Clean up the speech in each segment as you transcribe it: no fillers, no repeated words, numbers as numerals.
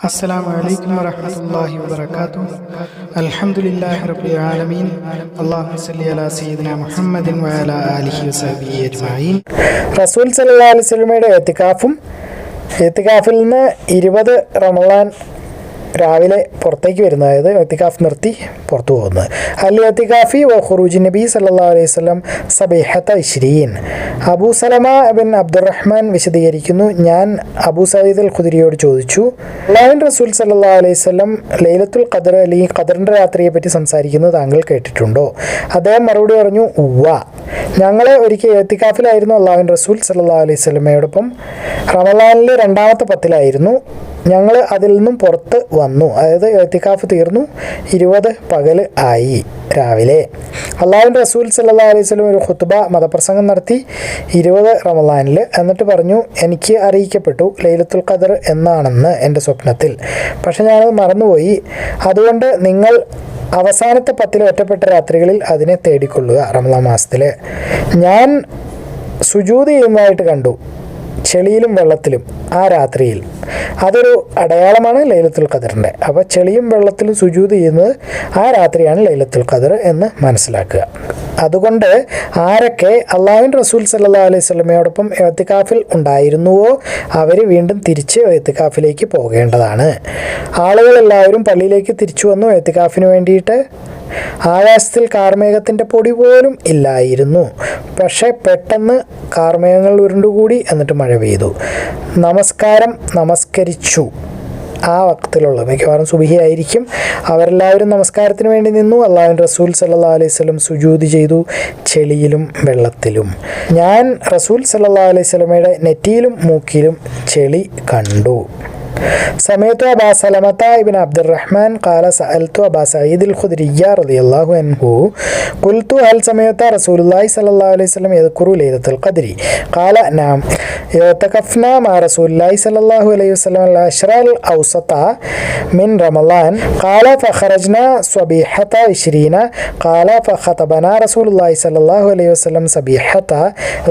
السلام عليكم ورحمة الله وبركاته. الحمد لله رب العالمين. اللهم صل على سيدنا محمد وعلى آله وصحبه أجمعين. റസൂൽ സല്ലല്ലാഹു അലൈഹി വസല്ലമയുടെ എത്തിക്കാഫിൽ നിന്ന് 20 റമളാൻ രാവിലെ പുറത്തേക്ക് വരുന്നത്, അതായത് എത്തിക്കാഫ് നിർത്തി പുറത്തു പോകുന്നത്. അൽ എത്തിക്കാഫി വ ഖുറൂജ് നബി സല്ലല്ലാഹു അലൈഹി വസല്ലം സബീഹത 20. അബൂ സലമ ബിൻ അബ്ദുറഹ്മാൻ വിശദീകരിക്കുന്നു, ഞാൻ അബൂ സഈദ് അൽ ഖുദരിയോട് ചോദിച്ചു, അല്ലാഹുവിൻ്റെ റസൂൽ സല്ലല്ലാഹു അലൈഹി വസല്ലം ലൈലത്തുൽ ഖദർ അല്ലെങ്കിൽ ഖദറിൻ്റെ രാത്രിയെ പറ്റി സംസാരിക്കുന്നത് താങ്കൾ കേട്ടിട്ടുണ്ടോ? അദ്ദേഹം മറുപടി പറഞ്ഞു, ഉവ്വ. ഞങ്ങൾ ഒരിക്കൽ എത്തിക്കാഫിലായിരുന്നു അല്ലാഹുവിൻ്റെ റസൂൽ സല്ലല്ലാഹു അലൈഹി വസല്ലമയോടൊപ്പം. റമളാനിലെ 2ാമത്തെ 10-ലായിരുന്നു. ഞങ്ങൾ അതിൽ നിന്നും പുറത്ത് വന്നു, അതായത് എത്തിക്കാഫ് തീർന്നു, 20 പകൽ ആയി രാവിലെ. അല്ലാഹുവിൻ്റെ റസൂൽ സല്ലല്ലാഹു അലൈഹി വസല്ലം ഒരു ഖുത്ബ മതപ്രസംഗം നടത്തി 20 റമളാനിൽ. എന്നിട്ട് പറഞ്ഞു, എനിക്ക് അറിയിക്കപ്പെട്ടു ലൈലത്തുൽ ഖദർ എന്നാണെന്ന് എൻ്റെ സ്വപ്നത്തിൽ, പക്ഷെ ഞാനത് മറന്നുപോയി. അതുകൊണ്ട് നിങ്ങൾ അവസാനത്തെ 10 ഒറ്റപ്പെട്ട രാത്രികളിൽ അതിനെ തേടിക്കൊള്ളുക. റമളാൻ മാസത്തിൽ ഞാൻ സുജൂദ് ചെയ്യുന്നതായിട്ട് കണ്ടു, ചെളിയിലും വെള്ളത്തിലും ആ രാത്രിയിൽ. അതൊരു അടയാളമാണ് ലൈലത്തുൽ ഖദറിൻ്റെ. അപ്പോൾ ചെളിയും വെള്ളത്തിലും സുജൂദ് ചെയ്യുന്നത് ആ രാത്രിയാണ് ലൈലത്തുൽ ഖദർ എന്ന് മനസ്സിലാക്കുക. അതുകൊണ്ട് ആരൊക്കെ അല്ലാഹുവിൻ്റെ റസൂൽ സല്ലല്ലാഹു അലൈഹി വസല്ലമയോടൊപ്പം എത്തിക്കാഫിൽ ഉണ്ടായിരുന്നുവോ അവർ വീണ്ടും തിരിച്ച് എത്തിക്കാഫിലേക്ക് പോകേണ്ടതാണ്. ആളുകളെല്ലാവരും പള്ളിയിലേക്ക് തിരിച്ചു വന്നു. എത്തിക്കാഫിന് വേണ്ടിയിട്ട് ആകാശത്തിൽ കാർമേഘത്തിൻ്റെ പൊടി പോലും ഇല്ലായിരുന്നു. പക്ഷെ പെട്ടെന്ന് കാർമേഘങ്ങൾ ഉരുണ്ടുകൂടി, എന്നിട്ട് മഴ പെയ്തു. നമസ്കരിച്ചു. ആ വക്തിലുള്ള മിക്കവാറും സുബഹി ആയിരിക്കും. അവരെല്ലാവരും നമസ്കാരത്തിന് വേണ്ടി നിന്നു. അല്ലാഹുവിൻ്റെ റസൂൽ സല്ലല്ലാഹു അലൈഹി വസല്ലം സുജൂദ് ചെയ്തു, ചെളിയിലും വെള്ളത്തിലും. ഞാൻ റസൂൽ സല്ലല്ലാഹു അലൈഹി വസല്ലമയുടെ നെറ്റിയിലും മൂക്കിലും ചെളി കണ്ടു. സമയത്ത് അബാ സലമത ഇബ്ൻ അബ്ദുറഹ്മാൻ ഖാല സഅൽതു അബാ സഈദ് അൽ ഖുദരി റളിയല്ലാഹു അൻഹു ഖുൽതു ഹൽ സമയത റസൂലുള്ളാഹി സ്വല്ലല്ലാഹു അലൈഹി വസല്ലം യദ്കുറു ലൈലത്തുൽ ഖദ്രി ഖാല നഅം യതകഫ്നാ മാ റസൂലുള്ളാഹി സ്വല്ലല്ലാഹു അലൈഹി വസല്ലം അൽ അശ്റൽ ഔസത മിൻ റമളാൻ ഖാല ഫഖറജ്നാ സ്വബീഹത 20 ഖാല ഫഖതബനാ റസൂലുള്ളാഹി സ്വല്ലല്ലാഹു അലൈഹി വസല്ലം സബീഹത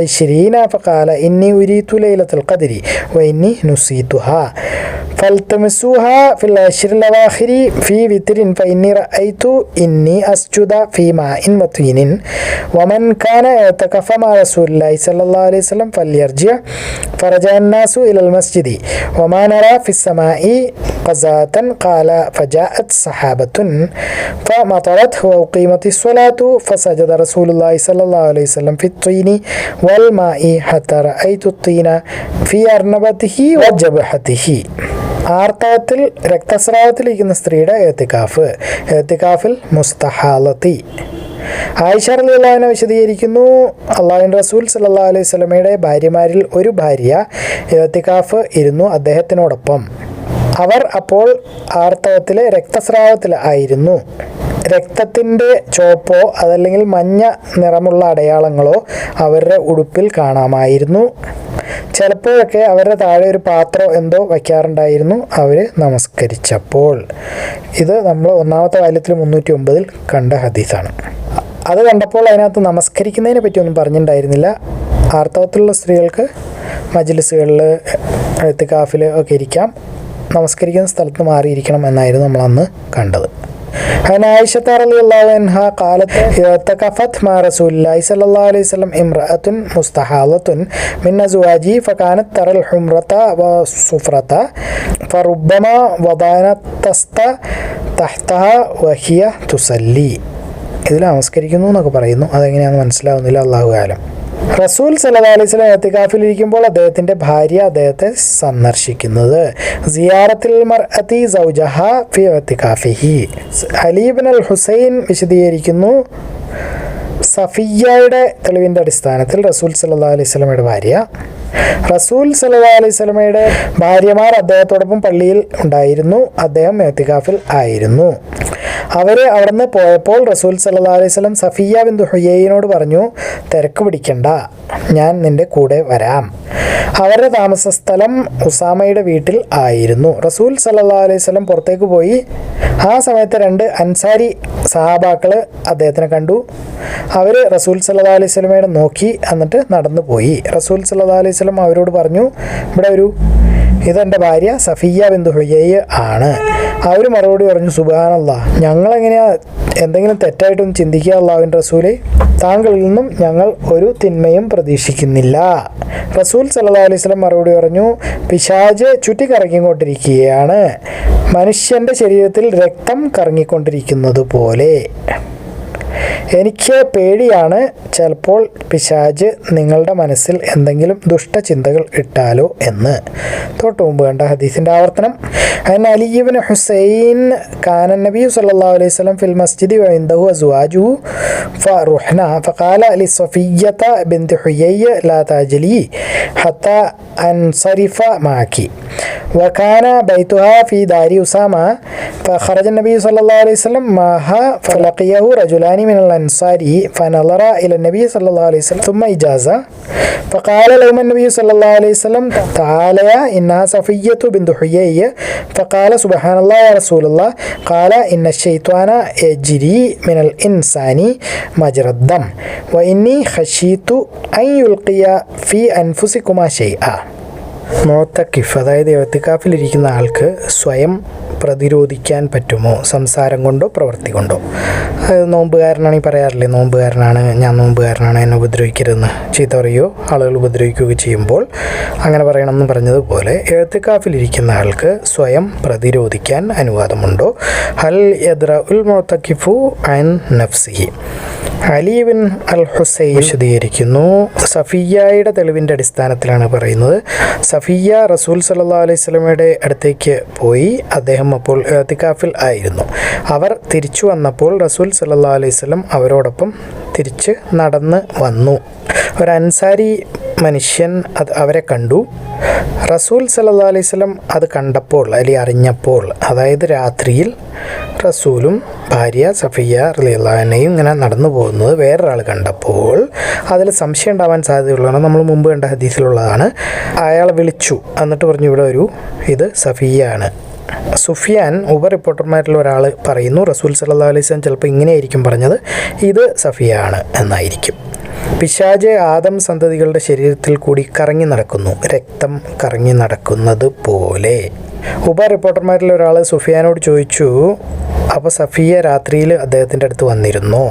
20 ഫഖാല ഇന്നി ഉരീതു ലൈലത്തുൽ ഖദ്രി വ ഇന്നി നുസീതുഹാ فالتمسوها في العشر الأواخر في وتر فإني رأيت إني أسجد في ماء مطين ومن كان يعتكف مع رسول الله صلى الله عليه وسلم فليرجع. فرجع الناس إلى المسجد وما نرى في السماء قزاة. قال فجاءت سحابة فمطرت وأقيمت الصلاة فسجد رسول الله صلى الله عليه وسلم في الطين والماء حتى رأيت الطين في أرنبته وجبهته. ആർത്തവത്തിൽ രക്തസ്രാവത്തിലിരിക്കുന്ന സ്ത്രീയുടെ എത്തിക്കാഫിൽ മുസ്തഹാലത്തി. ആയിഷ റളിയല്ലാഹു അൻഹ വിശദീകരിക്കുന്നു, അല്ലാഹുവിൻ്റെ റസൂൽ സല്ലല്ലാഹു അലൈഹി വസല്ലമയുടെ ഭാര്യമാരിൽ ഒരു ഭാര്യ എത്തിക്കാഫ് ഇരുന്നു അദ്ദേഹത്തിനോടൊപ്പം. അവർ അപ്പോൾ ആർത്തവത്തിലെ രക്തസ്രാവത്തിൽ ആയിരുന്നു. രക്തത്തിൻ്റെ ചുവപ്പോ അതല്ലെങ്കിൽ മഞ്ഞ നിറമുള്ള അടയാളങ്ങളോ അവരുടെ ഉടുപ്പിൽ കാണാമായിരുന്നു. ചിലപ്പോഴൊക്കെ അവരുടെ താഴെ ഒരു പാത്രം എന്തോ വയ്ക്കാറുണ്ടായിരുന്നു അവർ നമസ്കരിച്ചപ്പോൾ. ഇത് നമ്മൾ 1-ാമത്തെ വാല്യത്തിൽ 309 കണ്ട ഹദീസാണ്. അത് കണ്ടപ്പോൾ അതിനകത്ത് നമസ്കരിക്കുന്നതിനെ പറ്റിയൊന്നും പറഞ്ഞിട്ടുണ്ടായിരുന്നില്ല. ആർത്തവത്തിലുള്ള സ്ത്രീകൾക്ക് മജ്ലിസുകളിൽ എത്തിക്കാഫിൽ ഒക്കെ ഇരിക്കാം, നമസ്കരിക്കുന്ന സ്ഥലത്ത് മാറിയിരിക്കണം എന്നായിരുന്നു നമ്മളന്ന് കണ്ടത്. عن عائشة رضي الله عنها قالت اعتكفت مع رسول الله صلى الله عليه وسلم امرأة مستحاضة من أزواجه فكانت ترى الحمرة والصفرة فربما وضعنا الطست تحتها وهي تصلي. ഇതിൽ നമസ്കരിക്കുന്നു എന്നൊക്കെ പറയുന്നു, അതെങ്ങനെയാണെന്ന് മനസ്സിലാവുന്നില്ല, അല്ലാഹു ആലം. റസൂൽ സല്ലല്ലാഹു അലൈഹി വസല്ലം എത്തിക്കാഫിലിരിക്കുമ്പോൾ അദ്ദേഹത്തിൻ്റെ ഭാര്യ അദ്ദേഹത്തെ സന്ദർശിക്കുന്നത്. സിയാറത്തുൽ മർഅതി സൗജഹാ ഫി എത്തിക്കാഫിഹി. അലി ഇബ്ൻ അൽ ഹുസൈൻ വിശദീകരിക്കുന്നു, സഫിയ്യയുടെ തെളിവിൻ്റെ അടിസ്ഥാനത്തിൽ റസൂൽ സല്ലല്ലാഹു അലൈഹി വസല്ലമയുടെ ഭാര്യ, റസൂൽ സല്ലല്ലാഹു അലൈഹി വസല്ലമയുടെ ഭാര്യമാർ അദ്ദേഹത്തോടൊപ്പം പള്ളിയിൽ ഉണ്ടായിരുന്നു. അദ്ദേഹം എത്തിക്കാഫിൽ ആയിരുന്നു. അവർ അവിടുന്ന് പോയപ്പോൾ റസൂൽ സല്ലല്ലാഹു അലൈഹി വസല്ലം സഫിയ്യ ബിൻത് ഹുയൈനോട് പറഞ്ഞു, തിരക്ക് പിടിക്കണ്ട, ഞാൻ നിൻ്റെ കൂടെ വരാം. അവരുടെ താമസ സ്ഥലം ഉസാമയുടെ വീട്ടിൽ ആയിരുന്നു. റസൂൽ സല്ലല്ലാഹു അലൈഹി വസല്ലം പുറത്തേക്ക് പോയി. ആ സമയത്ത് 2 അൻസാരി സഹാബാക്കൾ അദ്ദേഹത്തിനെ കണ്ടു. അവർ റസൂൽ സല്ലല്ലാഹു അലൈഹി വസല്ലമയെ നോക്കി, എന്നിട്ട് നടന്നു പോയി. റസൂൽ സല്ലല്ലാഹു അലൈഹി വസല്ലം അവരോട് പറഞ്ഞു, ഇവിടെ ഒരു ഇതെൻ്റെ ഭാര്യ സഫിയ ബിന്തു ഹുയൈ ആണ്. അവർ മറുപടി പറഞ്ഞു, സുബ്ഹാനല്ലാഹ്, ഞങ്ങളെങ്ങനെയാ എന്തെങ്കിലും തെറ്റായിട്ടൊന്നും ചിന്തിക്കുക അല്ലാഹുവിൻ്റെ റസൂലേ? താങ്കളിൽ നിന്നും ഞങ്ങൾ ഒരു തിന്മയും പ്രതീക്ഷിക്കുന്നില്ല. റസൂൽ സല്ലല്ലാഹു അലൈഹി വസല്ലം മറുപടി പറഞ്ഞു, പിശാച് ചുറ്റിക്കറങ്ങിക്കൊണ്ടിരിക്കുകയാണ്, മനുഷ്യൻ്റെ ശരീരത്തിൽ രക്തം കറങ്ങിക്കൊണ്ടിരിക്കുന്നത് പോലെ. എനിക്ക് പേടിയാണ്, ചിലപ്പോൾ പിശാച് നിങ്ങളുടെ മനസ്സിൽ എന്തെങ്കിലും ദുഷ്ടചിന്തകൾ ഇട്ടാലോ എന്ന്. തൊട്ട് മുമ്പ് കണ്ട ഹദീസിൻ്റെ ആവർത്തനം. അൻ അലി ഇബ്നു ഹുസൈൻ കാന നബി സല്ലല്ലാഹു അലൈഹി വസല്ലം ഫിൽ മസ്ജിദി വഇൻദഹു അസ്വാജു ഫറുഹ്ന ഫഖാല ലിസഫിയ്യത ബിൻത് ഹുയൈ ലാ തഅജലി ഹത്താ അൻസരിഫ മാകി وكان بيتها في دار أسامة فخرج النبي صلى الله عليه وسلم معها فلقيه رجلان من الأنصار فنظر إلى النبي صلى الله عليه وسلم ثم إجازة فقال لهم النبي صلى الله عليه وسلم تعالى إنها صفية بنت حيي فقال سبحان الله يا رسول الله قال إن الشيطان يجري من الإنسان مجرى الدم وإني خشيت أن يلقي في أنفسكما شيئا. മുഅ്തക്കിഫ്, അതായത് ഇഅ്തികാഫിലിരിക്കുന്ന ആൾക്ക് സ്വയം പ്രതിരോധിക്കാൻ പറ്റുമോ സംസാരം കൊണ്ടോ പ്രവൃത്തി കൊണ്ടോ? അത് നോമ്പുകാരനാണെങ്കിൽ പറയാറില്ലേ, നോമ്പുകാരനാണ് ഞാൻ, നോമ്പുകാരനാണ്, എന്നെ ഉപദ്രവിക്കരുതെന്ന് ചീത്ത പറയുകയോ ആളുകൾ ഉപദ്രവിക്കുകയോ ചെയ്യുമ്പോൾ അങ്ങനെ പറയണമെന്ന് പറഞ്ഞതുപോലെ ഇഅ്തികാഫിലിരിക്കുന്ന ആൾക്ക് സ്വയം പ്രതിരോധിക്കാൻ അനുവാദമുണ്ടോ? ഹൽ യദ്റഉൽ മുഅ്തക്കിഫു അൻ നഫ്സിഹി. അലി ബിൻ അൽ ഹുസൈൻ വിശദീകരിക്കുന്നു, സഫിയ്യയുടെ തെളിവിൻ്റെ അടിസ്ഥാനത്തിലാണ് പറയുന്നത്. സഫിയ്യ റസൂൽ സല്ലല്ലാഹു അലൈഹി വസല്ലമയുടെ അടുത്തേക്ക് പോയി. അദ്ദേഹം അപ്പോൾ ഇഅ്തികാഫിൽ ആയിരുന്നു. അവർ തിരിച്ചു വന്നപ്പോൾ റസൂൽ സല്ലല്ലാഹു അലൈഹി വസല്ലം അവരോടൊപ്പം തിരിച്ച് നടന്ന് വന്നു. ഒരു അൻസാരി മനുഷ്യൻ അവരെ കണ്ടു. റസൂൽ സല്ലല്ലാഹു അലൈഹി വസല്ലം അത് കണ്ടപ്പോൾ അല്ലെങ്കിൽ അറിഞ്ഞപ്പോൾ, അതായത് രാത്രിയിൽ റസൂലും ഭാര്യ സഫിയ റളിയല്ലാഹു അൻഹയും ഇങ്ങനെ നടന്നു പോകുന്നത് വേറൊരാൾ കണ്ടപ്പോൾ അതിൽ സംശയം ഉണ്ടാവാൻ സാധ്യതയുള്ളതാണ്. നമ്മൾ മുമ്പ് കണ്ട ഹദീസിലുള്ളതാണ്. അയാളെ വിളിച്ചു, എന്നിട്ട് പറഞ്ഞു, ഇവിടെ ഒരു ഇത് സഫിയ ആണ്. സുഫിയാൻ റിപ്പോർട്ടർമാരിൽ ഒരാൾ പറയുന്നു, റസൂൽ സല്ലല്ലാഹു അലൈഹി വസല്ലം ചിലപ്പോൾ ഇങ്ങനെയായിരിക്കും പറഞ്ഞത്, ഇത് സഫിയ ആണ് എന്നായിരിക്കും. പിശാച് ആദം സന്തതികളുടെ ശരീരത്തിൽ കൂടി കറങ്ങി നടക്കുന്നു, രക്തം കറങ്ങി നടക്കുന്നത് പോലെ. റിപ്പോർട്ടർമാരിൽ ഒരാൾ സുഫിയാനോട് ചോദിച്ചു, അപ്പോൾ സഫിയ രാത്രിയിൽ അദ്ദേഹത്തിൻ്റെ അടുത്ത് വന്നിരുന്നോ?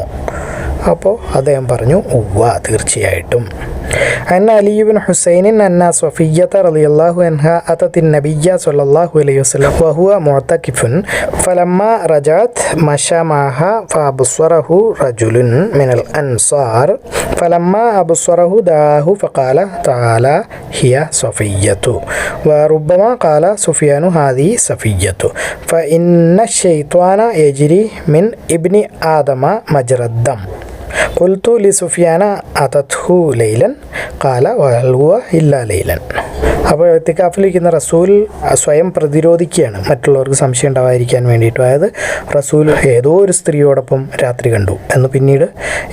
അപ്പോൾ അദ്ദേഹം പറഞ്ഞു, ഉവ്വ, തീർച്ചയായിട്ടും. അൻ അലി ഇബ്നു ഹുസൈൻ അന്ന സഫിയ്യത റളിയല്ലാഹു അൻഹാ അതത് നബിയ്യ സ്വല്ലല്ലാഹു അലൈഹി വസല്ലം വഹുവ മുഅ്തകിഫുൻ ഫലമ്മ റജഅത് മശാ മഅഹ ഫഅബ്സറഹു റജുലുൻ മിനൽ അൻസാർ ഫലമ്മ അബ്സറഹു ദഅഹു ഫഖാല തആല ഹിയ സഫിയ്യതു വറുബ്ബമ ഖാല സുഫിയാനു ഹാദി സഫിയ്യതു ഫഇന്ന ശൈത്വാന യജ്രി മിൻ ഇബ്നി ആദമ മജ്റദ്ദം ഖുൽതു ലിസുഫിയാന അതത്ഹു ലൈലൻ ഖാല വഹൽ ഹുവ ഇല്ലാ ലൈലൻ. അപ്പോൾ ഇഅ്തികാഫിലിരിക്കുന്ന റസൂൽ സ്വയം പ്രതിരോധിക്കുകയാണ്, മറ്റുള്ളവർക്ക് സംശയം ഉണ്ടാവാതിരിക്കാൻ വേണ്ടിയിട്ട്. അതായത് റസൂൽ ഏതോ ഒരു സ്ത്രീയോടൊപ്പം രാത്രി കണ്ടു എന്ന് പിന്നീട്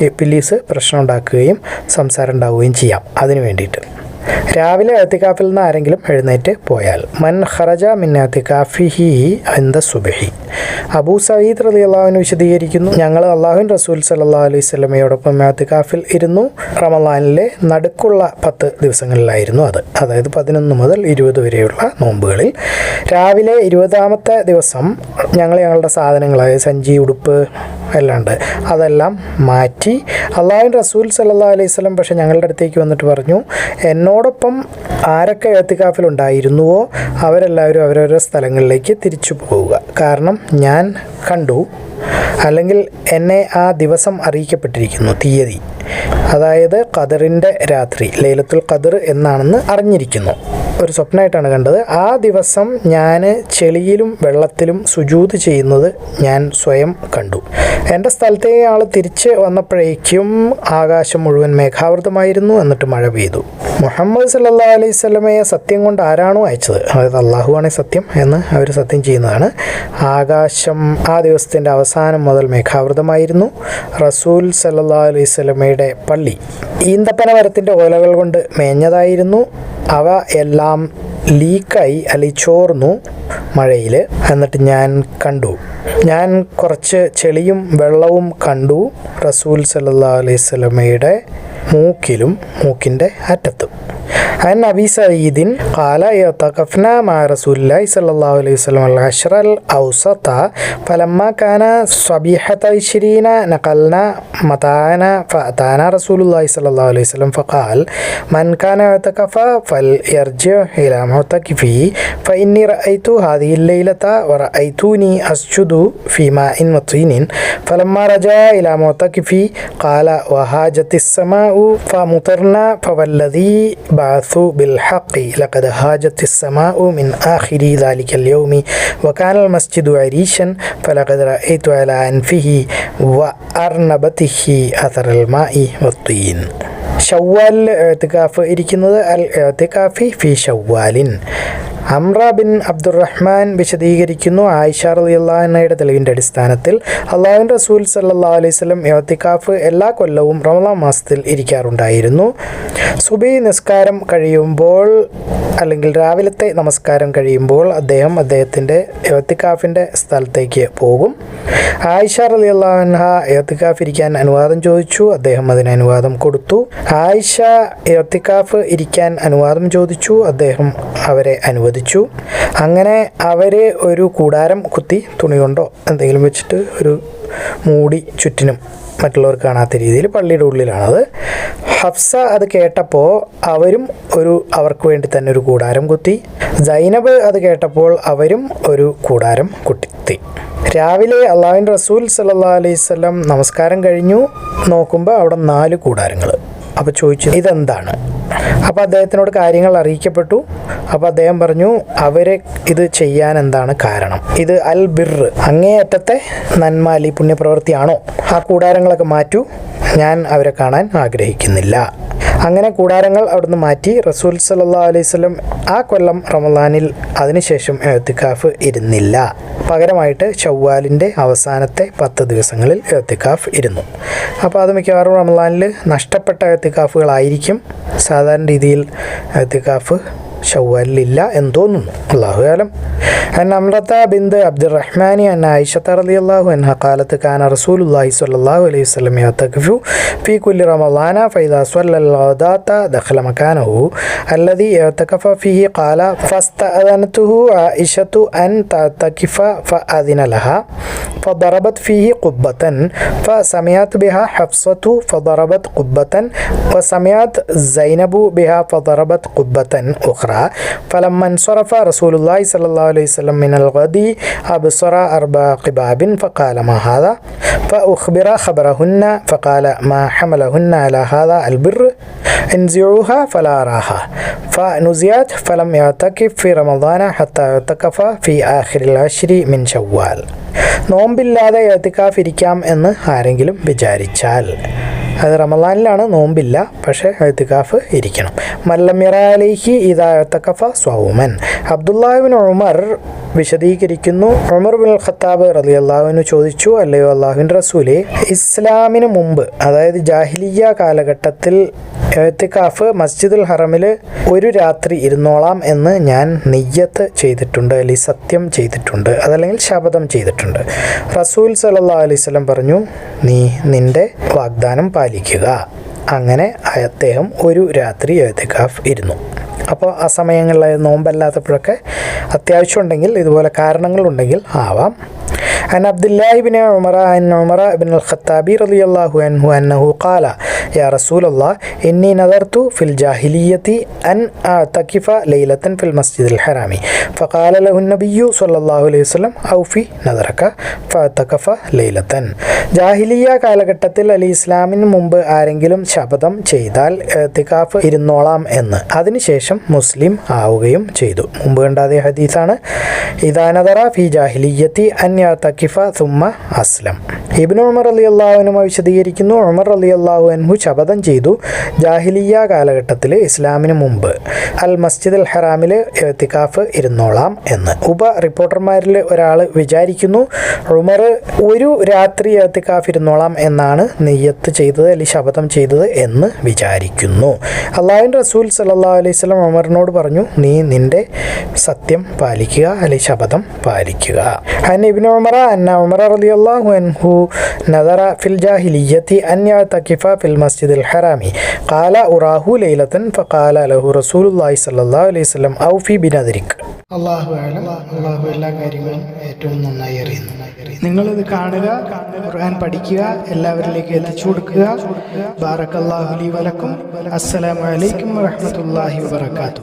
ഇബ്ലീസ് പ്രശ്നം ഉണ്ടാക്കുകയും സംസാരം ഉണ്ടാവുകയും ചെയ്യാം. അതിന് വേണ്ടിയിട്ട് രാവിലെ ഇഅ്തികാഫിൽ നിന്ന് ആരെങ്കിലും എഴുന്നേറ്റ് പോയാൽ മൻ ഖറജ മിൻ ഇഅ്തികാഫിഹി ഇൻദ സുബ്ഹി. അബൂ സഈദ് റളിയല്ലാഹു അൻഹു വിശദീകരിക്കുന്നു, ഞങ്ങൾ അല്ലാഹുവിൻ റസൂൽ സല്ലല്ലാഹു അലൈഹി വസല്ലമയോടൊപ്പം ഇഅ്തികാഫിൽ ഇരുന്നു. റമളാനിലെ നടുക്കുള്ള 10 ദിവസങ്ങളിലായിരുന്നു അത്, അതായത് 11 മുതൽ 20 വരെയുള്ള നോമ്പുകളിൽ. രാവിലെ 20ാമത്തെ ദിവസം ഞങ്ങളുടെ സാധനങ്ങളായ സഞ്ചി, ഉടുപ്പ് അല്ലാണ്ട് അതെല്ലാം മാറ്റി അല്ലാഹുവിൻ റസൂൽ സല്ലല്ലാഹു അലൈഹി വസല്ലം പക്ഷേ ഞങ്ങളുടെ അടുത്തേക്ക് വന്നിട്ട് പറഞ്ഞു, എന്നോടൊപ്പം ആരൊക്കെ ഇഅ്തികാഫിലുണ്ടായിരുന്നുവോ അവരെല്ലാവരും അവരവരുടെ സ്ഥലങ്ങളിലേക്ക് തിരിച്ചു പോവുക. കാരണം ഞാൻ കണ്ടു, അല്ലെങ്കിൽ എന്നെ ആ ദിവസം അറിയിക്കപ്പെട്ടിരിക്കുന്നു, തീയതി, അതായത് ഖദറിൻ്റെ രാത്രി, ലൈലത്തുൽ ഖദർ എന്നാണെന്ന് അറിഞ്ഞിരിക്കുന്നു. ഒരു സ്വപ്നമായിട്ടാണ് കണ്ടത്. ആ ദിവസം ഞാൻ ചെളിയിലും വെള്ളത്തിലും സുജൂദ് ചെയ്യുന്നത് ഞാൻ സ്വയം കണ്ടു. എൻ്റെ സ്ഥലത്തേക്ക് ആൾ തിരിച്ച് വന്നപ്പോഴേക്കും ആകാശം മുഴുവൻ മേഘാവൃതമായിരുന്നു, എന്നിട്ട് മഴ പെയ്തു. മുഹമ്മദ് സല്ലല്ലാഹു അലൈഹി വസല്ലമയെ സത്യം കൊണ്ട് ആരാണോ അയച്ചത്, അതായത് അള്ളാഹുവാണ് സത്യം എന്ന് അവർ സത്യം ചെയ്യുന്നതാണ്, ആകാശം ആ ദിവസത്തിൻ്റെ അവസാനം മുതൽ മേഘാവൃതമായിരുന്നു. റസൂൽ സല്ലല്ലാഹു അലൈഹി വസല്ലമയുടെ പള്ളി ഈന്തപ്പന മരത്തിൻ്റെ ഓലകൾ കൊണ്ട് മേഞ്ഞതായിരുന്നു. അവ എല്ലാം ലീക്കായി അല്ലെങ്കിൽ ചോർന്നു മഴയിൽ. എന്നിട്ട് ഞാൻ കണ്ടു, ഞാൻ കുറച്ച് ചെളിയും വെള്ളവും കണ്ടു റസൂൽ സല്ലല്ലാഹു അലൈഹി വസല്ലമയുടെ മൂക്കിലും മൂക്കിൻ്റെ അറ്റത്തും. عن أبي سعيد قال اعتكفنا مع رسول الله صلى الله عليه وسلم العشر الأوسط فلما كان صبيحة 20 نقلنا متاعنا فأتانا رسول الله صلى الله عليه وسلم فقال من كان اعتكف فليرجع إلى معتكفه فإني رأيت هذه الليلة ورأيتوني أسجد في ماء وطين فلما رجع إلى معتكفي قال وهاجت السماء فمطرنا فوالذي بعثوا بالحق لقد هاجت السماء من آخر ذلك اليوم وكان المسجد عريشا فلقد رأيت على أنفه وأرنبته أثر الماء والطين. ഷവ്വാൽ ഇഅ്തികാഫ് ഇരിക്കുന്നത് അൽ ഇഅ്തികാഫി ഫി ഷവ്വാലിൻ. അംറ ബിൻ അബ്ദുറഹ്മാൻ വിശദീകരിക്കുന്നു, ആയിഷ റളിയല്ലാഹു അൻഹയുടെ തെളിവിൻ്റെ അടിസ്ഥാനത്തിൽ അള്ളാഹുവിൻ്റെ റസൂൽ സല്ലല്ലാഹു അലൈഹി വസല്ലം ഇഅ്തികാഫ് എല്ലാ കൊല്ലവും റമളാൻ മാസത്തിൽ ഇരിക്കാറുണ്ടായിരുന്നു. സുബഹി നിസ്കാരം കഴിയുമ്പോൾ അല്ലെങ്കിൽ രാവിലത്തെ നമസ്കാരം കഴിയുമ്പോൾ അദ്ദേഹത്തിൻ്റെ ഇഅ്തികാഫിൻ്റെ സ്ഥലത്തേക്ക് പോകും. ആയിഷ റളിയല്ലാഹു അൻഹ ഇഅ്തികാഫ് ഇരിക്കാൻ അനുവാദം ചോദിച്ചു. അദ്ദേഹം അതിന് അനുവാദം കൊടുത്തു. ആയിഷ ഇഅ്തികാഫ് ഇരിക്കാൻ അനുവാദം ചോദിച്ചു. അദ്ദേഹം അവരെ അനുവദിച്ചു. അങ്ങനെ അവരെ ഒരു കൂടാരം കുത്തി തുണി കൊണ്ടോ എന്തെങ്കിലും വെച്ചിട്ട് ഒരു മൂടി ചുറ്റിനും മറ്റുള്ളവർ കാണാത്ത രീതിയിൽ പള്ളിയുടെ ഉള്ളിലാണത്. ഹഫ്സ അത് കേട്ടപ്പോൾ അവർക്ക് വേണ്ടി തന്നെ ഒരു കൂടാരം കുത്തി. സൈനബ് അത് കേട്ടപ്പോൾ അവരും ഒരു കൂടാരം കുത്തി. രാവിലെ അള്ളാഹുവിൻ്റെ റസൂൽ സല്ലല്ലാഹു അലൈഹി വസല്ലം നമസ്കാരം കഴിഞ്ഞു നോക്കുമ്പോൾ അവിടെ 4 കൂടാരങ്ങൾ. അപ്പോൾ ചോദിച്ചു ഇതെന്താണ്? അപ്പോൾ അദ്ദേഹത്തിനോട് കാര്യങ്ങൾ അറിയിക്കപ്പെട്ടു. അപ്പോൾ അദ്ദേഹം പറഞ്ഞു അവരെ ഇത് ചെയ്യാൻ എന്താണ് കാരണം? ഇത് അൽ ബിർ, അങ്ങേയറ്റത്തെ നന്മ അലി പുണ്യപ്രവൃത്തിയാണോ? ആ കൂടാരങ്ങളൊക്കെ മാറ്റൂ, ഞാൻ അവരെ കാണാൻ ആഗ്രഹിക്കുന്നില്ല. അങ്ങനെ കൂടാരങ്ങൾ അവിടുന്ന് മാറ്റി. റസൂൽ സല്ലല്ലാഹു അലൈഹി വസല്ലം ആ കൊല്ലം റമളാനിൽ അതിനുശേഷം ഇഅ്തികാഫ് ഇരുന്നില്ല. പകരമായിട്ട് ഷവ്വാലിൻ്റെ അവസാനത്തെ 10 ദിവസങ്ങളിൽ ഇഅ്തികാഫ് ഇരുന്നു. അപ്പോൾ അത് മിക്കവാറും റമളാനിൽ നഷ്ടപ്പെട്ട ഇഅ്തികാഫുകളായിരിക്കും. സാധാരണ രീതിയിൽ ഇഅ്തികാഫ് ഷവ്വാലിലില്ല എന്ന് തോന്നുന്നു. അല്ലാഹു അലം. അൻ അംറത ബിൻത് അബ്ദുറഹ്മാൻ അൻ ആയിഷത റളിയല്ലാഹു അൻഹ ഖാലത്ത് കാന റസൂലുള്ളാഹി സ്വല്ലല്ലാഹു അലൈഹി വസല്ലം യഅ്തകിഫു ഫീ കുല്ലി റമളാന ഫഇദാ സ്വല്ലൽ ഗദാത ദഖല മകാനഹു അല്ലദീ യഅ്തകഫ ഫീഹി ഖാല ഫസ്തഅദനതുഹു ആയിഷതു അൻ തഅ്തകിഫ ഫഅദിന ലഹാ ഫദറബത് ഫീഹി ഖുബ്ബതൻ ഫസമിഅത് ബിഹാ ഹഫ്സതു ഫദറബത് ഖുബ്ബതൻ വസമിഅത് സൈനബു ബിഹാ ഫദറബത് ഖുബ്ബതൻ ഉഖ്റാ ഫലമ്മ انصرف رسول الله صلى الله عليه وسلم من الغد أبصر 4 قباب فقال ما هذا فأخبر خبرهن فقال ما حملهن على هذا البر انزعوها فلا أراها فنزعت فلم يعتكف في رمضان حتى اعتكف في آخر العشر من شوال. നോമ്പില്ലാതെ ഇഅ്തികാഫ് ഇരിക്കാം എന്ന് ആരെങ്കിലും വിചാരിച്ചാൽ അത് റമളാനിലാണ്, നോമ്പില്ല, പക്ഷേ ഇഅ്തികാഫ് ഇരിക്കണം. മല്ലം യറ അലൈഹി ഇദാ ഇഅ്തകഫ സ്വൗമൻ. അബ്ദുല്ലാഹി ഇബ്നു ഉമർ വിശദീകരിക്കുന്നു, ഉമർ ബിൻ ഖത്താബ് റളിയല്ലാഹു അൻഹു ചോദിച്ചു, അല്ലയോ അല്ലാഹുവിൻ്റെ റസൂലേ, ഇസ്ലാമിന് മുമ്പ് അതായത് ജാഹിലിയ്യ കാലഘട്ടത്തിൽ ഇഅ്തികാഫ് മസ്ജിദുൽ ഹറമിൽ ഒരു രാത്രി ഇരുന്നോളാം എന്ന് ഞാൻ നിയ്യത്ത് ചെയ്തിട്ടുണ്ട്, അല്ലെങ്കിൽ സത്യം ചെയ്തിട്ടുണ്ട്, അതല്ലെങ്കിൽ ശപഥം ചെയ്തിട്ടുണ്ട്. റസൂൽ സല്ലല്ലാഹു അലൈഹി വസല്ലം പറഞ്ഞു, നീ നിൻ്റെ വാഗ്ദാനം പാലിക്കുക. അങ്ങനെ അദ്ദേഹം ഒരു രാത്രി ഇഅ്തികാഫ് ഇരുന്നു. അപ്പോൾ ആ സമയങ്ങളിൽ നോമ്പല്ലാത്തപ്പോഴൊക്കെ അത്യാവശ്യം ഉണ്ടെങ്കിൽ, ഇതുപോലെ കാരണങ്ങളുണ്ടെങ്കിൽ ആവാം. عن عبد الله بن عمر عن عمر بن الخطاب رضي الله عنه أنه قال يا رسول الله إني نذرت في الجاهلية أن أعتكف ليلة في المسجد الحرام فقال له النبي صلى الله عليه وسلم أوفي نذرك فاعتكف ليلة. ജാഹിലിയ കാലഘട്ടത്തിൽ ഇസ്ലാമിന് മുമ്പ് ആരെങ്കിലും ശപഥം ചെയ്താൽ ഇഅ്തികാഫ് ഇരുന്നോളാം എന്ന്, അതിനുശേഷം മുസ്ലിം ആവുകയും ചെയ്തു. മുമ്പ് കണ്ട അതേ ഹദീസാണ്. ഇദാ നദറ ഫി ജാഹിലിയ്യത്തി അൻ യഅ്തകിഫ സുമ്മ അസ്ലം. ഇബ്നു ഉമർ റളിയല്ലാഹു അൻഹു വിശദീകരിക്കുന്നു, ഉമർ റളിയല്ലാഹു അൻഹു ശപഥം ചെയ്തു ജാഹിലിയ കാലഘട്ടത്തിൽ ഇസ്ലാമിന് മുമ്പ് അൽ മസ്ജിദുൽ ഹറാമിൽ ഇഅ്തികാഫ് ഇരുന്നോളാം എന്ന്. റിപ്പോർട്ടർമാരിൽ ഒരാൾ വിചാരിക്കുന്നു ഉമർ ഒരു രാത്രി ഇഅ്തികാഫ് ഇരുന്നോളാം എന്നാണ് നിയ്യത്ത് ചെയ്തത്, അല്ലെങ്കിൽ ശപഥം ചെയ്തത് എന്ന് വിചാരിക്കുന്നു. അല്ലാഹുവിൻ്റെ റസൂൽ സല്ലല്ലാഹു അലൈഹി വസല്ലം ഉമറിനോട് പറഞ്ഞു, നീ നിൻ്റെ സത്യം പാലിക്കുക, അല്ലെങ്കിൽ ശപഥം പാലിക്കുക. അൻ ഇബ്നു ഉമറ അന്ന ഉമർ റളിയല്ലാഹു അൻഹു നദറ ഫിൽ ജാഹിലിയ്യത്തി അൻ യഅ്തകിഫ ഫിൽ المسجد الحرام قال أراه ليلة فقال له رسول الله صلى الله عليه وسلم أوفي بنذرك. അള്ളാഹു അഅലം. അള്ളാഹു എല്ലാ കാര്യങ്ങളും ഏറ്റവും നന്നായി അറിയുന്നു. നിങ്ങളിത് കാണുക, ഖുർആൻ പഠിക്കുക, എല്ലാവരിലേക്ക് എത്തിച്ചു കൊടുക്കുക. ബാറക്കല്ലാഹു ലി വലക്കും. അസ്സലാമു അലൈക്കും വറഹ്മത്തുള്ളാഹി വബറകാതുഹു.